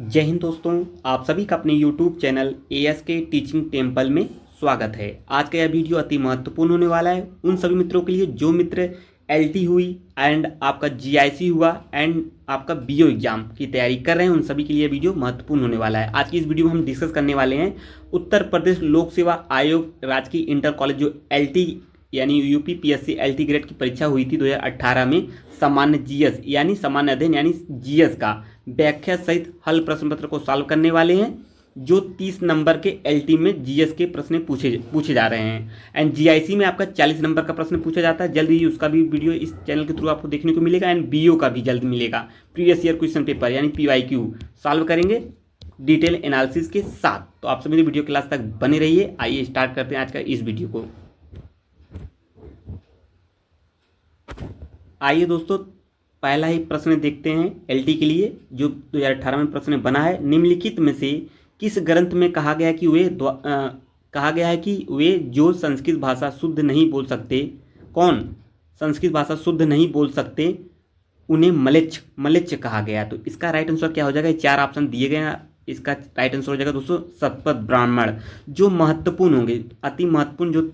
जय हिंद दोस्तों, आप सभी का अपने YouTube channel ASK teaching temple में स्वागत है। आज का यह वीडियो अति महत्वपूर्ण होने वाला है उन सभी मित्रों के लिए जो मित्र LT हुई एंड आपका GIC हुआ एंड आपका BO एग्जाम की तैयारी कर रहे हैं। उन सभी के लिए वीडियो महत्वपूर्ण होने वाला है। आज की इस वीडियो में हम डिस्कस करने वाले हैं उत्तर प्रदेश लोक सेवा आयोग राजकीय इंटर कॉलेज जो LT यानी UPPSC LT ग्रेड की परीक्षा हुई थी 2018 में सामान्य GS यानी सामान्य अध्ययन यानी GS का व्याख्या सहित हल प्रश्न पत्र को सॉल्व करने वाले हैं जो 30 नंबर के LT में GS के प्रश्न पूछे जा रहे हैं एंड GIC में आपका 40 नंबर का प्रश्न पूछा जाता है। जल्द ही उसका भी वीडियो इस चैनल के थ्रू आपको देखने को मिलेगा एंड BO का भी जल्द मिलेगा। प्रीवियस ईयर क्वेश्चन पेपर यानी PYQ सॉल्व करेंगे डिटेल एनालिसिस के साथ। तो आप सभी वीडियो क्लास तक बने रहिए। आइए स्टार्ट करते हैं आज का इस वीडियो को। आइए दोस्तों, पहला ही प्रश्न देखते हैं LT के लिए जो 2018 में प्रश्न बना है। निम्नलिखित में से किस ग्रंथ में कहा गया है कि वे जो संस्कृत भाषा शुद्ध नहीं बोल सकते, कौन संस्कृत भाषा शुद्ध नहीं बोल सकते उन्हें मलेच्छ कहा गया। तो इसका राइट आंसर क्या हो जाएगा? 4 ऑप्शन दिए गए हैं। इसका राइट आंसर हो जाएगा दोस्तों शतपथ ब्राह्मण। जो महत्वपूर्ण होंगे, अति महत्वपूर्ण जो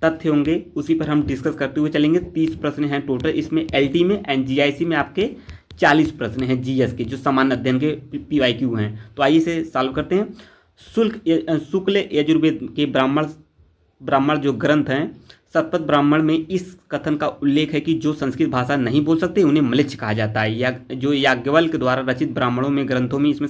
तथ्य होंगे उसी पर हम डिस्कस करते हुए चलेंगे। 30 प्रश्न हैं टोटल इसमें LT में एंड GIC में आपके 40 प्रश्न हैं GS के जो सामान्य अध्ययन के PYQ हैं। तो आइए इसे सॉल्व करते हैं। शुक्ल यजुर्वेद के ब्राह्मण जो ग्रंथ हैं शतपथ ब्राह्मण में इस कथन का उल्लेख है कि जो संस्कृत भाषा नहीं बोल सकते उन्हें मलेच्छ कहा जाता है। या जो याज्ञवल्क्य द्वारा रचित ब्राह्मणों में ग्रंथों में इसमें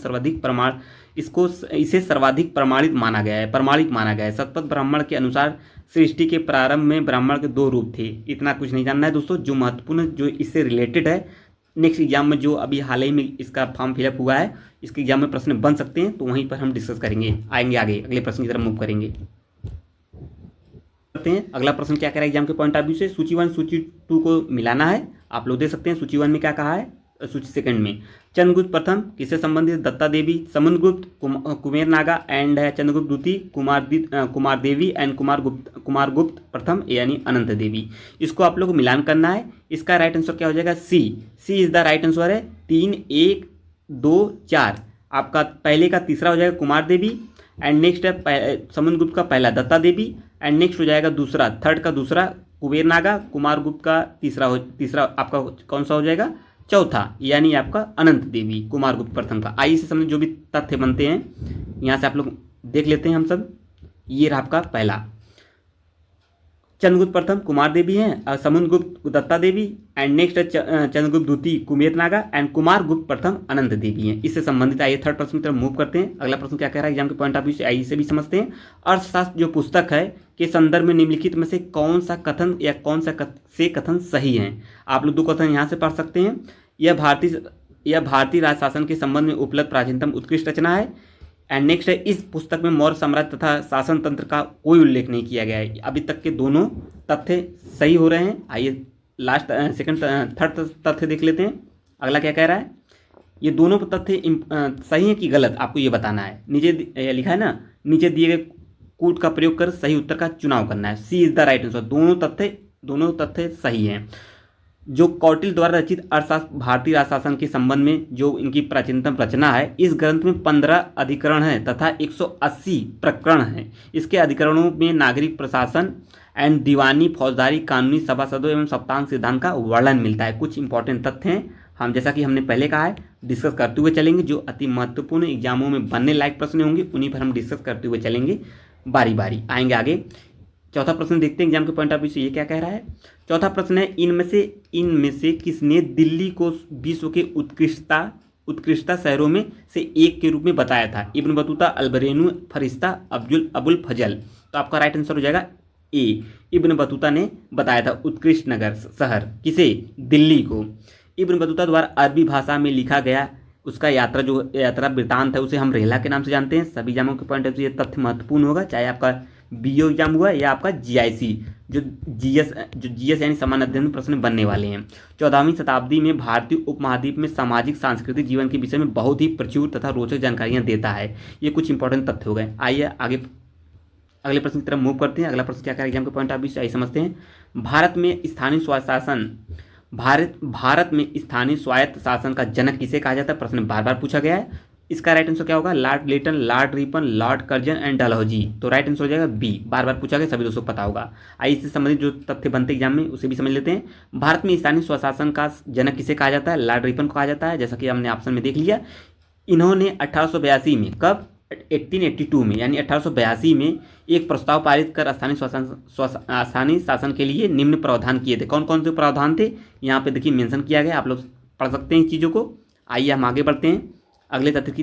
इसे सर्वाधिक प्रमाणिक माना गया है। शतपथ ब्राह्मण के अनुसार सृष्टि के प्रारंभ में ब्राह्मण के 2 रूप थे। इतना कुछ नहीं जानना है दोस्तों। जो महत्वपूर्ण जो इससे रिलेटेड है नेक्स्ट एग्जाम में जो अभी हाल ही में इसका फॉर्म फिलअप हुआ है इसके एग्जाम में प्रश्न बन सकते हैं, तो वहीं पर हम डिस्कस करेंगे। आएंगे आगे अगले प्रश्न की तरफ मूव करेंगे। अगला प्रश्न क्या कह रहा है एग्जाम के पॉइंट ऑफ व्यू से? सूची 1 सूची 2 को मिलाना है। आप लोग देख सकते हैं सूची 1 में क्या कहा है, सूची 2 में चंद्रगुप्त प्रथम किससे संबंधित? दत्ता देवी, समुद्रगुप्त, कुमेर नागा एंड चंद्रगुप्त द्वितीय, कुमार देवी एंड कुमारगुप्त प्रथम यानी अनंत देवी। इसको आप लोग को मिलान करना है। इसका राइट आंसर क्या हो जाएगा? सी इज द राइट आंसर है। 3 1 2 4 आपका पहले का तीसरा हो जाएगा कुमार देवी एंड नेक्स्ट है समुद्रगुप्त का पहला दत्ता देवी एंड नेक्स्ट हो जाएगा दूसरा थर्ड का दूसरा कुबेर नागा, कुमारगुप्त का तीसरा आपका कौन सा हो जाएगा? चौथा यानी आपका अनंत देवी, कुमारगुप्त प्रथम का। आइए से समझ जो भी तथ्य बनते हैं यहाँ से आप लोग देख लेते हैं हम सब। ये रहा आपका पहला चंद्रगुप्त प्रथम कुमार देवी हैं, समुद्रगुप्त दत्ता देवी एंड नेक्स्ट चंद्रगुप्त द्वितीय कुमेर नागा एंड कुमारगुप्त प्रथम अनंत देवी हैं। इससे संबंधित आइए थर्ड प्रश्न की तरफ मूव करते हैं। अगला प्रश्न क्या कह रहा है एग्जाम के पॉइंट ऑफ व्यू से? आइए इसे भी समझते हैं। अर्थशास्त्र जो पुस्तक है के संदर्भ में निम्नलिखित में से कौन सा कथन सही है? आप लोग 2 कथन यहाँ से पढ़ सकते हैं। यह भारतीय राज शासन के संबंध में उपलब्ध प्राचीनतम उत्कृष्ट रचना है एंड नेक्स्ट है इस पुस्तक में मौर्य साम्राज्य तथा शासन तंत्र का कोई उल्लेख नहीं किया गया है। अभी तक के दोनों तथ्य सही हो रहे हैं। आइए लास्ट थर्ड तथ्य देख लेते हैं। अगला क्या कह रहा है? ये दोनों तथ्य सही है कि गलत आपको ये बताना है। नीचे लिखा है ना, नीचे दिए गए कूट का प्रयोग कर सही उत्तर का चुनाव करना है। सी इज द राइट आंसर। दोनों तथ्य सही हैं। जो कौटिल्य द्वारा रचित अर्थशास्त्र भारतीय राज शासन के संबंध में जो इनकी प्राचीनतम रचना है, इस ग्रंथ में 15 अधिकरण हैं तथा 180 प्रकरण हैं। इसके अधिकरणों में नागरिक प्रशासन एंड दीवानी, फौजदारी, कानूनी, सभासदों एवं सप्तांग सिद्धांत का वर्णन मिलता है। कुछ इंपॉर्टेंट तथ्य हैं, हम जैसा कि हमने पहले कहा है डिस्कस करते हुए चलेंगे। जो अति महत्वपूर्ण एग्जामों में बनने लायक प्रश्न होंगे उन्हीं पर हम डिस्कस करते हुए चलेंगे बारी बारी। आएंगे आगे। चौथा प्रश्न देखते हैं एग्जाम के पॉइंट ऑफ व्यू से ये क्या कह रहा है। चौथा प्रश्न है इनमें से किसने दिल्ली को विश्व के उत्कृष्टता शहरों में से एक के रूप में बताया था? इब्न बतूता, अलबरेनू, फरिश्ता, अबुल फजल। तो आपका राइट आंसर हो जाएगा ए। इब्न बतूता ने बताया था उत्कृष्ट नगर शहर किसे? दिल्ली को। इब्न बतूता द्वारा अरबी भाषा में लिखा गया उसका यात्रा वृत्तांत है उसे हम रेहला के नाम से जानते हैं। सभी एग्जामों के पॉइंट ऑफ व्यू ये तथ्य महत्वपूर्ण होगा, चाहे आपका BO एग्जाम हुआ या आपका GIC जो GS यानी सामान्य अध्ययन में प्रश्न बनने वाले हैं। 14वीं शताब्दी में भारतीय उपमहाद्वीप में सामाजिक सांस्कृतिक जीवन के विषय में बहुत ही प्रचुर तथा रोचक जानकारियां देता है। ये कुछ इंपॉर्टेंट तथ्य हो गए। आइए आगे अगले प्रश्न की तरफ मूव करते हैं। अगला प्रश्न क्या करेगा एग्जाम के पॉइंट ऑफ व्यू से? आइए समझते हैं। भारत में स्थानीय स्वायत्त शासन का जनक किसे कहा जाता है? प्रश्न बार बार पूछा गया है। इसका राइट आंसर क्या होगा? Lord Lytton, Lord Ripon, Lord Curzon and Dalhousie. तो राइट आंसर हो जाएगा बी। बार बार पूछा गया, सभी दोस्तों को पता होगा। आइए इससे संबंधित जो तथ्य बनते एग्जाम में उसे भी समझ लेते हैं। भारत में स्थानीय स्वशासन का जनक किसे कहा जाता है? लॉर्ड रिपन को कहा जाता है, जैसा कि हमने ऑप्शन में देख लिया। इन्होंने 1882 में, कब? 1882 में, यानी 1882 में एक प्रस्ताव पारित कर स्थानीय शासन के लिए निम्न प्रावधान किए थे। कौन कौन से प्रावधान थे यहाँ पे देखिए मेंशन किया गया, आप लोग पढ़ सकते हैं इस चीज़ों को। आइए हम आगे बढ़ते हैं, अगले तथ्य की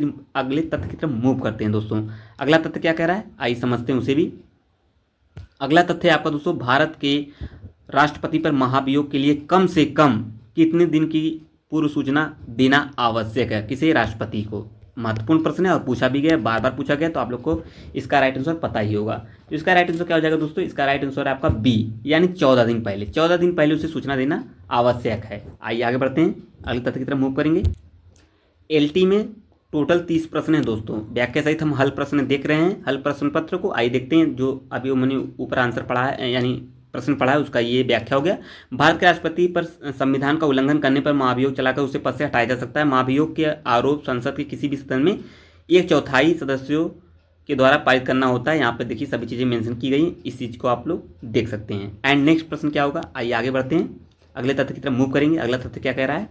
तरफ मूव करते हैं दोस्तों। अगला तथ्य क्या कह रहा है, आइए समझते हैं उसे भी। अगला तथ्य आपका दोस्तों, भारत के राष्ट्रपति पर महाभियोग के लिए कम से कम कितने दिन की पूर्व सूचना देना आवश्यक है? किसे? राष्ट्रपति को। महत्वपूर्ण प्रश्न है और पूछा भी गया, बार बार पूछा गया, तो आप लोग को इसका राइट आंसर पता ही होगा। तो इसका राइट आंसर क्या हो जाएगा दोस्तों? इसका राइट आंसर है आपका बी, यानी 14 दिन पहले। 14 दिन पहले उसे सूचना देना आवश्यक है। आइए आगे बढ़ते हैं, अगले तथ्य की तरफ मूव करेंगे। एलटी में टोटल 30 प्रश्न हैं दोस्तों। व्याख्या सहित हम हल प्रश्न देख रहे हैं, हल प्रश्न पत्र को। आइए देखते हैं, जो अभी मैंने ऊपर आंसर पढ़ा है, यानी प्रश्न पढ़ा है, उसका ये व्याख्या हो गया। भारत के राष्ट्रपति पर संविधान का उल्लंघन करने पर महाभियोग चलाकर उसे पद से हटाया जा सकता है। महाभियोग के आरोप संसद के किसी भी सदन में 1/4 सदस्यों के द्वारा पारित करना होता है। यहाँ पे देखिए सभी चीज़ें मेंशन की गई, इस चीज़ को आप लोग देख सकते हैं। एंड नेक्स्ट प्रश्न क्या होगा, आइए आगे बढ़ते हैं, अगले तथ्य की तरफ मूव करेंगे। अगला तथ्य क्या कह रहा है,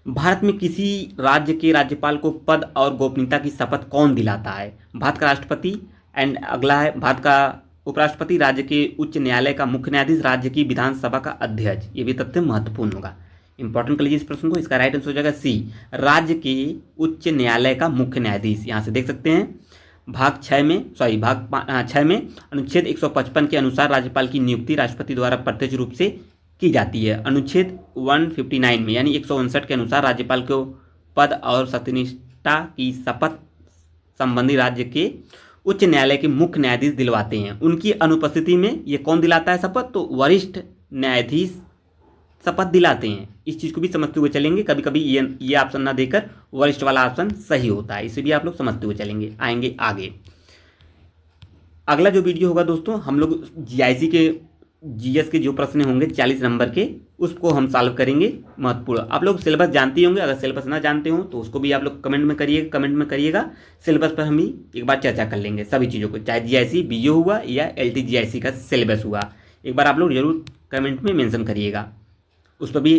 भारत में किसी राज्य के राज्यपाल को पद और गोपनीयता की शपथ कौन दिलाता है? भारत का राष्ट्रपति। एंड अगला है भारत का उपराष्ट्रपति, राज्य के उच्च न्यायालय का मुख्य न्यायाधीश, राज्य की विधानसभा का अध्यक्ष। ये भी तथ्य महत्वपूर्ण होगा, इंपॉर्टेंट कर लीजिए इस प्रश्न को। इसका राइट आंसर हो जाएगा सी, राज्य के उच्च न्यायालय का मुख्य न्यायाधीश। यहाँ से देख सकते हैं भाग 6 में अनुच्छेद 155 के अनुसार राज्यपाल की नियुक्ति राष्ट्रपति द्वारा प्रत्यक्ष रूप से की जाती है। अनुच्छेद 159 में, यानी 159 के अनुसार राज्यपाल को पद और सत्यनिष्ठा की शपथ संबंधी राज्य के उच्च न्यायालय के मुख्य न्यायाधीश दिलवाते हैं। उनकी अनुपस्थिति में ये कौन दिलाता है शपथ? तो वरिष्ठ न्यायाधीश शपथ दिलाते हैं। इस चीज़ को भी समझते हुए चलेंगे, कभी कभी ये ऑप्शन ना देकर वरिष्ठ वाला ऑप्शन सही होता है, इसे भी आप लोग समझते हुए चलेंगे। आएंगे आगे, अगला जो वीडियो होगा दोस्तों, हम लोग जीआईसी के जीएस के जो प्रश्न होंगे 40 नंबर के, उसको हम सॉल्व करेंगे। महत्वपूर्ण, आप लोग सिलेबस जानते ही होंगे, अगर सिलेबस ना जानते हो तो उसको भी आप लोग कमेंट में करिएगा। सिलेबस पर हम ही एक बार चर्चा कर लेंगे सभी चीज़ों को, चाहे जीआईसी बीओ हुआ या एलटी जीआईसी का सिलेबस हुआ, एक बार आप लोग जरूर कमेंट में मेंशन करिएगा। उस पर भी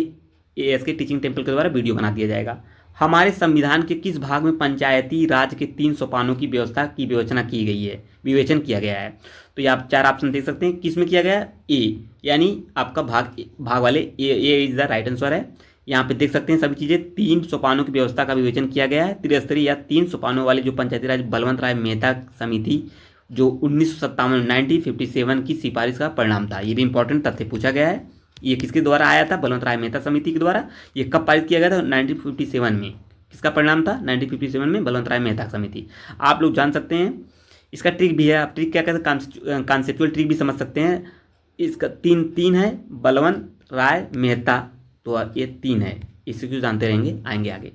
एएस के टीचिंग टेम्पल के द्वारा वीडियो बना दिया जाएगा। हमारे संविधान के किस भाग में पंचायती राज के 3 सोपानों की व्यवस्था की विवेचना की गई है, विवेचन किया गया है? तो ये आप 4 ऑप्शन देख सकते हैं, किस में किया गया है? ए, यानी आपका भाग वाले ए इज द राइट आंसर है। यहाँ पे देख सकते हैं सभी चीज़ें, 3 सोपानों की व्यवस्था का विवेचन किया गया है। त्रिस्तरीय या 3 सोपानों वाले जो पंचायती राज बलवंत राय मेहता समिति जो 1957 की सिफारिश का परिणाम था। ये भी इंपॉर्टेंट तथ्य पूछा गया है। ये किसके द्वारा आया था? बलवंत राय मेहता समिति के द्वारा। ये कब पारित किया गया था? 1957 में। किसका परिणाम था? 1957 में बलवंत राय मेहता समिति। आप लोग जान सकते हैं, इसका ट्रिक भी है, आप ट्रिक क्या कहते हैं, कॉन्सेप्चुअल ट्रिक भी समझ सकते हैं। इसका तीन है, बलवंत राय मेहता, तो ये 3 है, इसे क्यों जानते रहेंगे, आएंगे आगे।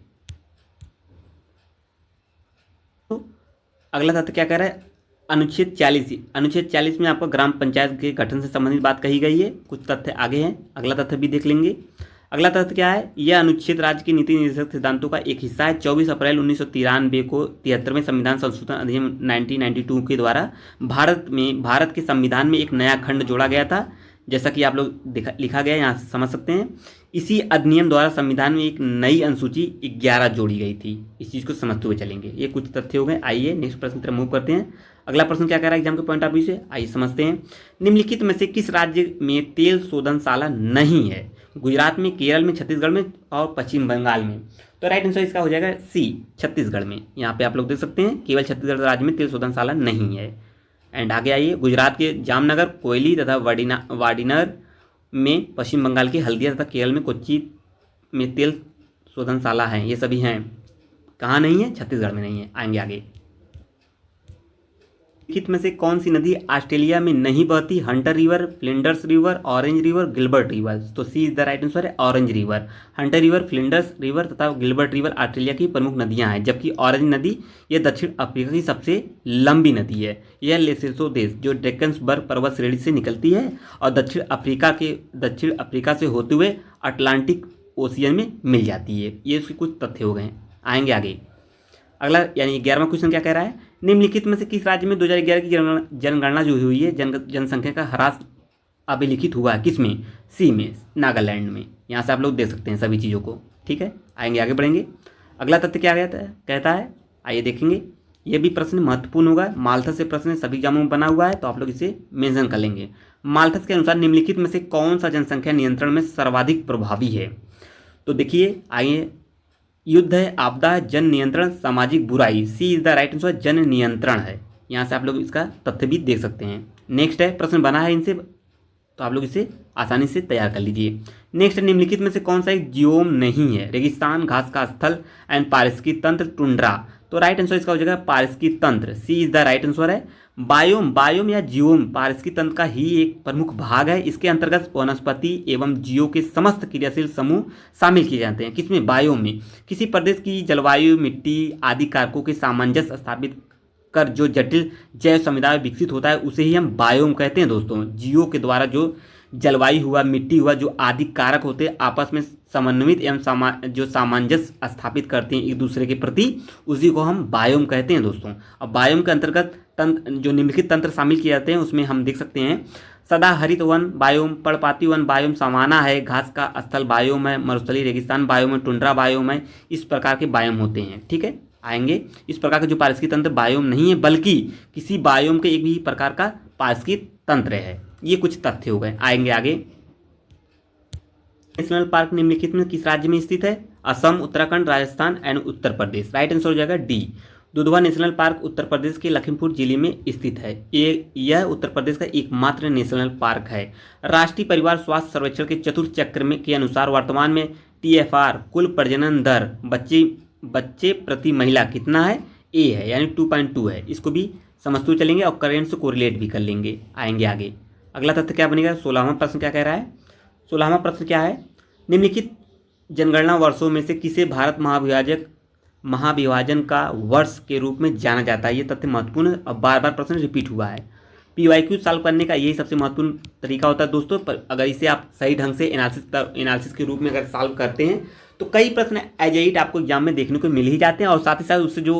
तो अगला तथ्य क्या कह रहा है, अनुच्छेद 40 में आपको ग्राम पंचायत के गठन से संबंधित बात कही गई है। कुछ तथ्य आगे हैं, अगला तथ्य भी देख लेंगे। अगला तथ्य क्या है, यह अनुच्छेद राज्य की नीति निर्देशक सिद्धांतों का एक हिस्सा है। 24 अप्रैल 1993 को 73वें संविधान संशोधन अधिनियम 1992 के द्वारा भारत के संविधान में एक नया खंड जोड़ा गया था, जैसा कि आप लोग लिखा गया है, यहाँ से समझ सकते हैं। इसी अधिनियम द्वारा संविधान में एक नई अनुसूची 11 जोड़ी गई थी। इस चीज़ को समझते हुए चलेंगे। ये कुछ तथ्य हो गए। आइए नेक्स्ट प्रश्न की तरफ मूव करते हैं। अगला प्रश्न क्या कह रहा है एग्जाम के पॉइंट ऑफ व्यू से, आइए समझते हैं। निम्नलिखित में से किस राज्य में तेल शोधनशाला नहीं है? गुजरात में, केरल में, छत्तीसगढ़ में और पश्चिम बंगाल में। तो राइट आंसर इसका हो जाएगा सी, छत्तीसगढ़ में। यहाँ पे आप लोग देख सकते हैं, केवल छत्तीसगढ़ राज्य में तेल शोधनशाला नहीं है। एंड आगे आइए, गुजरात के जामनगर, कोयली तथा वाडिनर में, पश्चिम बंगाल के हल्दिया तथा केरल में कोच्चि में तेल शोधनशाला हैं। ये सभी हैं, कहाँ नहीं है? छत्तीसगढ़ में नहीं है। आएंगे आगे। निम्नलिखित में से कौन सी नदी ऑस्ट्रेलिया में नहीं बहती? Hunter river, Flinders river, orange river, Gilbert river. तो सी इज द राइट आंसर है orange river. Hunter river, Flinders river तथा गिलबर्ट रिवर ऑस्ट्रेलिया की प्रमुख नदियां हैं, जबकि ऑरेंज नदी यह दक्षिण अफ्रीका की सबसे लंबी नदी है। यह लेसेसो देश जो ड्रैकेंसबर्ग पर्वत श्रेणी से निकलती है और दक्षिण अफ्रीका से होते हुए अटलांटिक ओशियन में मिल जाती है। ये उसके कुछ तथ्य हो गए। आएंगे आगे। अगला यानी 11वां क्वेश्चन क्या कह रहा है, निम्नलिखित में से किस राज्य में 2011 की जनगणना जो हुई है, जनसंख्या का ह्रास अभिलिखित हुआ है, किसमें, सी में, नागालैंड में। यहाँ से आप लोग देख सकते हैं सभी चीज़ों को। ठीक है, आएंगे आगे बढ़ेंगे। अगला तथ्य क्या कहता है, आइए देखेंगे। ये भी प्रश्न महत्वपूर्ण होगा, माल्थस से प्रश्न सभी एग्जामों में बना हुआ है, तो आप लोग इसे मेंशन कर लेंगे। माल्थस के अनुसार निम्नलिखित में से कौन सा जनसंख्या नियंत्रण में सर्वाधिक प्रभावी है। तो देखिए, आइए, युद्ध है, आपदा है, जन नियंत्रण, सामाजिक बुराई, सी इज द राइट आंसर, जन नियंत्रण है। यहाँ से आप लोग इसका तथ्य भी देख सकते हैं। नेक्स्ट है, प्रश्न बना है इनसे, तो आप लोग इसे आसानी से तैयार कर लीजिए। नेक्स्ट, निम्नलिखित में से कौन सा एक जियोम नहीं है, रेगिस्तान, घास का स्थल एंड पारिस्थितिकी तंत्र, टुंड्रा। तो राइट आंसर इसका हो जाएगा पारिस्थितिकी तंत्र, सी इज द राइट आंसर है। बायोम या जियोम पारिस्थितिकी तंत्र का ही एक प्रमुख भाग है। इसके अंतर्गत वनस्पति एवं जीवों के समस्त क्रियाशील समूह शामिल किए जाते हैं। किसमें, बायोम में। किसी प्रदेश की जलवायु, मिट्टी आदि कारकों के सामंजस्य स्थापित कर जो जटिल जैव समुदाय विकसित होता है उसे ही हम बायोम कहते हैं दोस्तों। जीवों के द्वारा जो जलवायु हुआ, मिट्टी हुआ, जो आदि कारक होते हैं आपस में समन्वित एवं जो सामंजस्य स्थापित करते हैं एक दूसरे के प्रति, उसी को हम बायोम कहते हैं दोस्तों। अब बायोम के अंतर्गत तंत्र, जो निम्नलिखित तंत्र शामिल किए जाते हैं, उसमें हम देख सकते हैं सदा हरित वन बायोम, पर्णपाती वन बायोम, सामाना है, घास का स्थल बायोम है, मरुस्थलीय रेगिस्तान बायोम है, टुंड्रा बायोम है। इस प्रकार के बायोम होते हैं। ठीक है, आएंगे। इस प्रकार के जो पारिस्थितिक तंत्र बायोम नहीं है, बल्कि किसी बायोम के एक भी प्रकार का पारिस्थितिक तंत्र है। ये कुछ तथ्य हो गए। आएंगे आगे। नेशनल पार्क निम्नलिखित में किस राज्य में स्थित है, Assam, Uttarakhand, Rajasthan and Uttar Pradesh. Right answer हो जाएगा D, Dudhwa national park Uttar Pradesh के लखीमपुर जिले में स्थित है। यह उत्तर प्रदेश का एकमात्र नेशनल पार्क है। राष्ट्रीय परिवार स्वास्थ्य सर्वेक्षण के चतुर्थ चक्र में के अनुसार वर्तमान में TFR कुल प्रजनन दर बच्चे प्रति महिला कितना है, ए है, यानी 2.2 है। इसको भी समझते चलेंगे और करेंट से कोरिलेट भी कर लेंगे। आएंगे आगे। अगला तथ्य क्या बनेगा, 16वां प्रश्न क्या कह रहा है। 16वां प्रश्न क्या है, निम्नलिखित जनगणना वर्षों में से किसे भारत महाविभाजन का वर्ष के रूप में जाना जाता है। ये तथ्य महत्वपूर्ण और बार बार प्रश्न रिपीट हुआ है। PYQ सॉल्व करने का यही सबसे महत्वपूर्ण तरीका होता है दोस्तों। पर अगर इसे आप सही ढंग से एनालिसिस के रूप में अगर सॉल्व करते हैं तो कई प्रश्न एज इट आपको एग्जाम में देखने को मिल ही जाते हैं, और साथ ही साथ उससे जो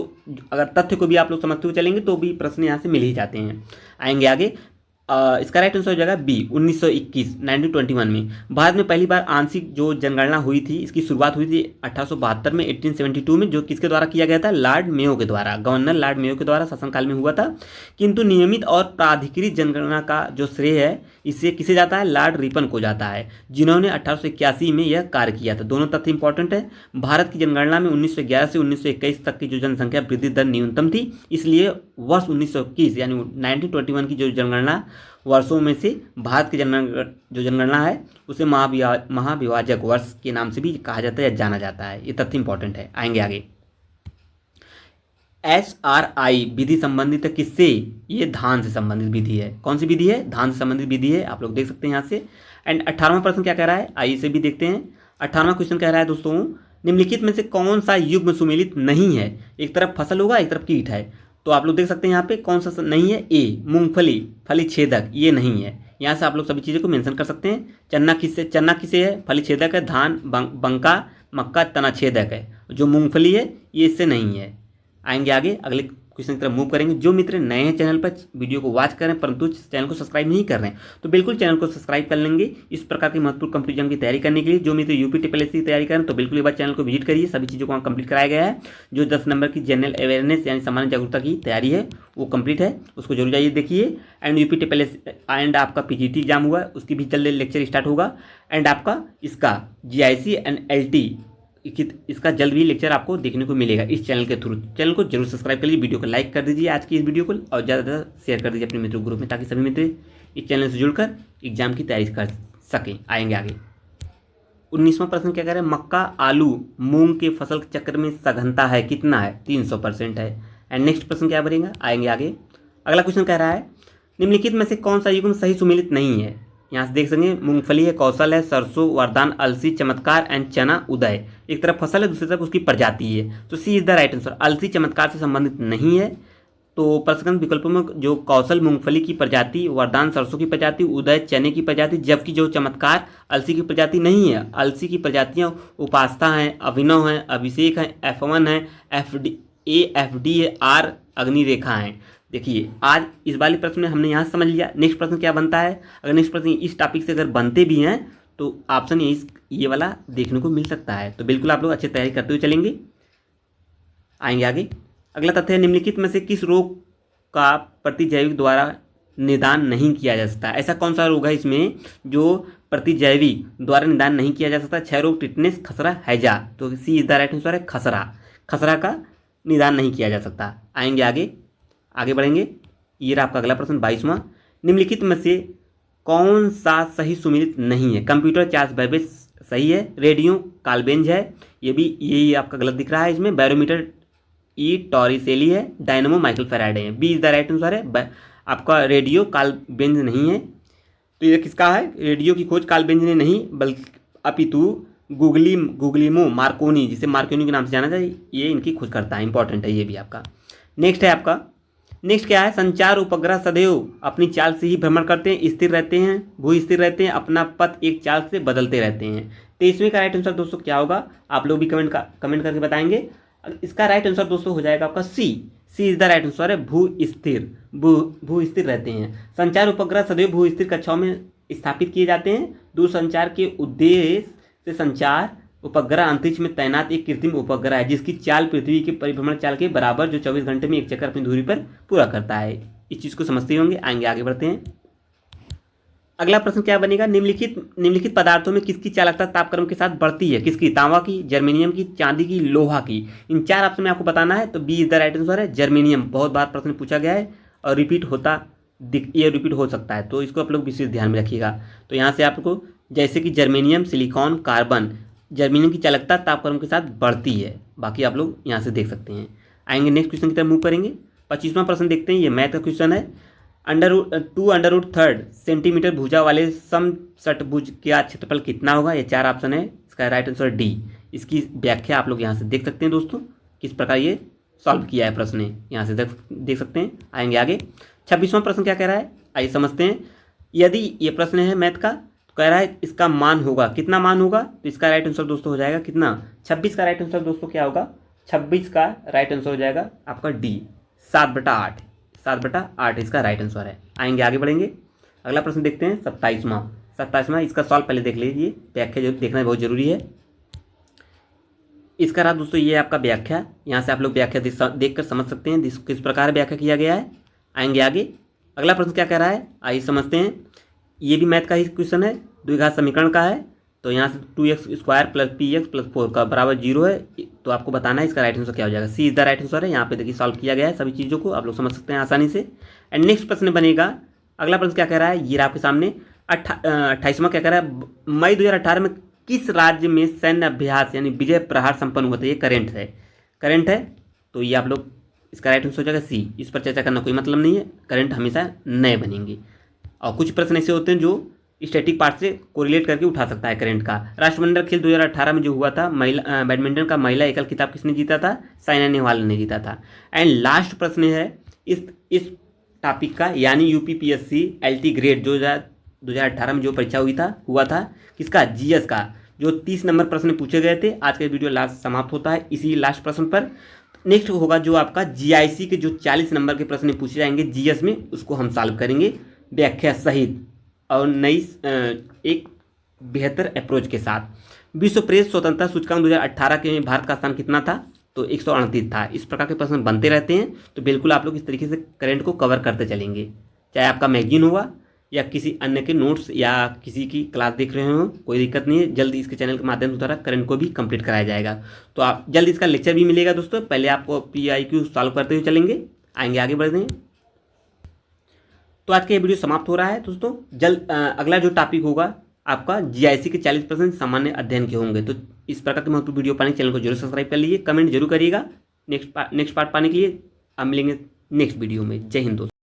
अगर तथ्य को भी आप लोग समझते हुए चलेंगे तो भी प्रश्न यहाँ से मिल ही जाते हैं। आएंगे आगे। इसका राइट आंसर हो जाएगा बी, 1921 में भारत में पहली बार आंशिक जो जनगणना हुई थी, इसकी शुरुआत हुई थी 1872 में, 1872 में, जो किसके द्वारा किया गया था, लॉर्ड मेयो के द्वारा, गवर्नर लॉर्ड मेयो के द्वारा शासनकाल में हुआ था। किंतु नियमित और प्राधिकृत जनगणना का जो श्रेय है इससे किसे जाता है, लॉर्ड रिपन को जाता है, जिन्होंने 1881 में यह कार्य किया था। दोनों तथ्य इंपॉर्टेंट है। भारत की जनगणना में 1911 से 1921 तक की जो जनसंख्या वृद्धि दर न्यूनतम थी, इसलिए वर्ष 1921 यानी 1921 की जो जनगणना वर्षों में से भारत की जो जनगणना है उसे महाविभाजक वर्ष के नाम से भी कहा जाता है या जाना जाता है। ये तथ्य इंपॉर्टेंट है। आएंगे आगे। SRI विधि संबंधित है किससे, ये धान से संबंधित विधि है। कौन सी विधि है, धान से संबंधित विधि है। आप लोग देख सकते हैं यहाँ से। एंड 18वां प्रश्न क्या कह रहा है, आइए इसे भी देखते हैं। 18वां क्वेश्चन कह रहा है दोस्तों, निम्नलिखित में से कौन सा युग्म सुमेलित नहीं है। एक तरफ फसल होगा, एक तरफ कीट है, तो आप लोग देख सकते हैं यहाँ पे कौन सा नहीं है, ए मूंगफली फली छेदक, ये नहीं है। यहाँ से आप लोग सभी चीज़ों को मेंशन कर सकते हैं। चन्ना किससे है, फली छेदक है। धान, बंका, मक्का तना छेदक है। जो मूंगफली है ये इससे नहीं है। आएंगे आगे, अगले क्वेश्चन की तरफ मूव करेंगे। जो मित्र नए हैं चैनल पर, वीडियो को वॉच करें परंतु चैनल को सब्सक्राइब नहीं कर रहे हैं, तो बिल्कुल चैनल को सब्सक्राइब कर लेंगे। इस प्रकार की महत्वपूर्ण कॉम्पिटिशन की तैयारी करने के लिए जो मित्र यूपी TSS की तैयारी करें तो बिल्कुल एक बार चैनल को विजिट करिए। सभी चीज़ों को वहाँ कंप्लीट कराया गया है। जो 10 नंबर की जनरल अवेयरनेस यानी सामान्य जागरूकता की तैयारी है वो कंप्लीट है, उसको जरूर जाइए देखिए। एंड यूपी TSS एंड आपका PGT एग्जाम हुआ, उसकी भी जल्द लेक्चर स्टार्ट होगा। एंड आपका इसका GIC एंड LT इसका जल्द भी लेक्चर आपको देखने को मिलेगा इस चैनल के थ्रू। चैनल को जरूर सब्सक्राइब कर लीजिए, वीडियो को लाइक कर दीजिए आज की इस वीडियो को, और ज़्यादा शेयर कर दीजिए अपने मित्रों ग्रुप में, ताकि सभी मित्र इस चैनल से जुड़कर एग्जाम की तैयारी कर सकें। आएंगे आगे। 19वां प्रश्न क्या कह रहे हैं, मक्का, आलू, मूंग के फसल चक्र में सघनता है कितना है, 300% है। एंड नेक्स्ट प्रश्न क्या बनेगा, आएंगे आगे। अगला क्वेश्चन कह रहा है, निम्नलिखित में से कौन सा युग्म सही सुमेलित नहीं है। यहाँ से देख सकेंगे मूंगफली है, कौशल है, सरसों, वरदान, अलसी, चमत्कार एंड चना, उदय। एक तरफ फसल है, दूसरी तरफ उसकी प्रजाति है, तो सी इज द राइट आंसर। अलसी चमत्कार से संबंधित नहीं है, तो प्रश्न विकल्पों में जो कौशल मूंगफली की प्रजाति, वरदान सरसों की प्रजाति, उदय चने की प्रजाति, जबकि जो चमत्कार अलसी की प्रजाति नहीं है। अलसी की प्रजातियाँ उपास्था हैं, अभिनव हैं, अभिषेक हैं, F1 है, AFDR अग्नि रेखा हैं। देखिए आज इस वाले प्रश्न में हमने यहाँ समझ लिया। नेक्स्ट प्रश्न क्या बनता है, अगर नेक्स्ट प्रश्न इस टॉपिक से अगर बनते भी हैं तो ऑप्शन ये वाला देखने को मिल सकता है। तो बिल्कुल आप लोग अच्छी तैयारी करते हुए चलेंगे। आएंगे आगे। अगला तथ्य है, निम्नलिखित में से किस रोग का प्रतिजैविक द्वारा निदान नहीं किया जा सकता। ऐसा कौन सा रोग है इसमें जो प्रतिजैविक द्वारा निदान नहीं किया जा सकता। क्षय रोग, टिटनेस, खसरा, हैजा। तो सी इज द राइट आंसर है खसरा। खसरा का निदान नहीं किया जा सकता। आएंगे आगे बढ़ेंगे। ये रहा आपका अगला प्रश्न 22वां। निम्नलिखित में से कौन सा सही सुमेलित नहीं है। कंप्यूटर चार्ल्स बेबेज सही है, रेडियो काल्बेंज है, यही आपका गलत दिख रहा है इसमें। बैरोमीटर ई टॉरिसेली है, डायनमो माइकल फैराडे है। B is the right answer है आपका रेडियो काल्बेंज नहीं है। तो ये किसका है, रेडियो की खोज काल्बेंज ने नहीं बल्कि अपितु गुगलिमो मार्कोनी, जिसे मार्कोनी के नाम से जाना जाए, ये इनकी खोज करता है। इंपॉर्टेंट है ये भी आपका। नेक्स्ट है आपका, नेक्स्ट क्या है, संचार उपग्रह सदैव अपनी चाल से ही भ्रमण करते हैं, स्थिर रहते हैं, भू स्थिर रहते हैं, अपना पथ एक चाल से बदलते रहते हैं। तो इसमें का राइट आंसर दोस्तों क्या होगा, आप लोग भी कमेंट करके बताएंगे। इसका राइट आंसर दोस्तों हो जाएगा आपका सी इज द राइट आंसर है भू स्थिर रहते हैं। संचार उपग्रह सदैव भू स्थिर कक्षाओं में स्थापित किए जाते हैं। दूरसंचार के उद्देश्य से संचार उपग्रह अंतरिक्ष में तैनात एक कृत्रिम उपग्रह है जिसकी चाल पृथ्वी के परिभ्रमण चाल के बराबर, जो 24 घंटे में एक चक्कर अपनी दूरी पर पूरा करता है। इस चीज़ को समझते होंगे। आगे बढ़ते हैं। अगला प्रश्न क्या बनेगा, निम्नलिखित पदार्थों में किसकी चालकता तापक्रम के साथ बढ़ती है। किसकी, तांबा की, जर्मेनियम की, चांदी की, लोहा की। इन चार ऑप्शन में आपको बताना है। तो B is the right answer है जर्मेनियम। बहुत बार प्रश्न पूछा गया है और रिपीट हो सकता है, तो इसको आप लोग विशेष ध्यान में रखिएगा। तो यहाँ से आपको जैसे कि जर्मेनियम, सिलिकॉन, कार्बन, जर्मेनियम की चालकता तापक्रम के साथ बढ़ती है। बाकी आप लोग यहाँ से देख सकते हैं। आएंगे नेक्स्ट क्वेश्चन की तरफ मूव करेंगे। 25वां प्रश्न देखते हैं। ये मैथ का क्वेश्चन है। √2 सेंटीमीटर भुजा वाले समषटभुज का क्षेत्रफल कितना होगा। ये चार ऑप्शन है, इसका राइट आंसर डी। इसकी व्याख्या आप लोग यहाँ से देख सकते हैं दोस्तों, किस प्रकार ये सॉल्व किया है प्रश्न, यहाँ से देख सकते हैं। आएंगे आगे। 26वां प्रश्न क्या कह रहा है, आइए समझते हैं। यदि ये प्रश्न है मैथ का, तो कह रहा है इसका मान होगा, कितना मान होगा। तो इसका राइट आंसर दोस्तों हो जाएगा कितना, 26 का राइट आंसर दोस्तों क्या होगा, 26 का राइट आंसर हो जाएगा आपका डी, 7/8। 7/8 इसका राइट आंसर है। आगे बढ़ेंगे। अगला प्रश्न देखते हैं 27वां। इसका सॉल्व पहले देख लीजिए, व्याख्या जो देखना बहुत जरूरी है। इसका रहा दोस्तों ये आपका व्याख्या, यहाँ से आप लोग व्याख्या देखकर समझ सकते हैं किस प्रकार व्याख्या किया गया है। आगे। अगला प्रश्न क्या कह रहा है, आइए समझते हैं। ये भी मैथ का ही क्वेश्चन है, द्विघात समीकरण का है। तो यहाँ से 2x² + px + 4 का बराबर 0 है। तो आपको बताना है इसका राइट आंसर क्या हो जाएगा। सी इज द राइट आंसर है। यहाँ पे देखिए सॉल्व किया गया है सभी चीज़ों को, आप लोग समझ सकते हैं आसानी से। एंड नेक्स्ट प्रश्न बनेगा, अगला प्रश्न क्या कह रहा है, ये आपके सामने 28वां क्या कह रहा है, मई 2018 में किस राज्य में सैन्य अभ्यास यानी विजय प्रहार संपन्न हुआ था। ये करंट है। तो ये आप लोग इसका राइट आंसर हो जाएगा सी। इस पर चर्चा करना कोई मतलब नहीं है, करंट हमेशा नए बनेंगे। और कुछ प्रश्न ऐसे होते हैं जो स्टैटिक पार्ट से कोरिलेट करके उठा सकता है करंट का। राष्ट्रमंडल खेल 2018 में जो हुआ था, महिला बैडमिंटन का महिला एकल खिताब किसने जीता था, साइना नेहवाल ने जीता था। एंड लास्ट प्रश्न है इस टॉपिक का, यानी UPPSC LT ग्रेड जो 2018 में जो परीक्षा हुआ था किसका, GS का, जो 30 नंबर प्रश्न पूछे गए थे। आज का वीडियो लास्ट समाप्त होता है इसी लास्ट प्रश्न पर। नेक्स्ट होगा जो आपका GIC के जो 40 नंबर के प्रश्न पूछे जाएंगे GS में, उसको हम सॉल्व करेंगे व्याख्या सहित और नई एक बेहतर अप्रोच के साथ। विश्व प्रेस स्वतंत्रता सूचकांक 2018 के में भारत का स्थान कितना था, तो 138 था। इस प्रकार के प्रश्न बनते रहते हैं, तो बिल्कुल आप लोग इस तरीके से करंट को कवर करते चलेंगे, चाहे आपका मैगजीन होगा या किसी अन्य के नोट्स या किसी की क्लास देख रहे हो, कोई दिक्कत नहीं है। जल्दी इसके चैनल के माध्यम द्वारा करंट को भी कंप्लीट कराया जाएगा। तो आप जल्द इसका लेक्चर भी मिलेगा दोस्तों। पहले आपको PIQ सॉल्व करते हुए चलेंगे। आगे बढ़ते हैं। तो आज का ये वीडियो समाप्त हो रहा है दोस्तों। अगला जो टॉपिक होगा आपका GIC के 40% सामान्य अध्ययन के होंगे। तो इस प्रकार के महत्वपूर्ण वीडियो पाने के चैनल को जरूर सब्सक्राइब कर लीजिए, कमेंट जरूर करिएगा नेक्स्ट पार्ट पाने के लिए। अब मिलेंगे नेक्स्ट वीडियो में। जय हिंद दोस्तों।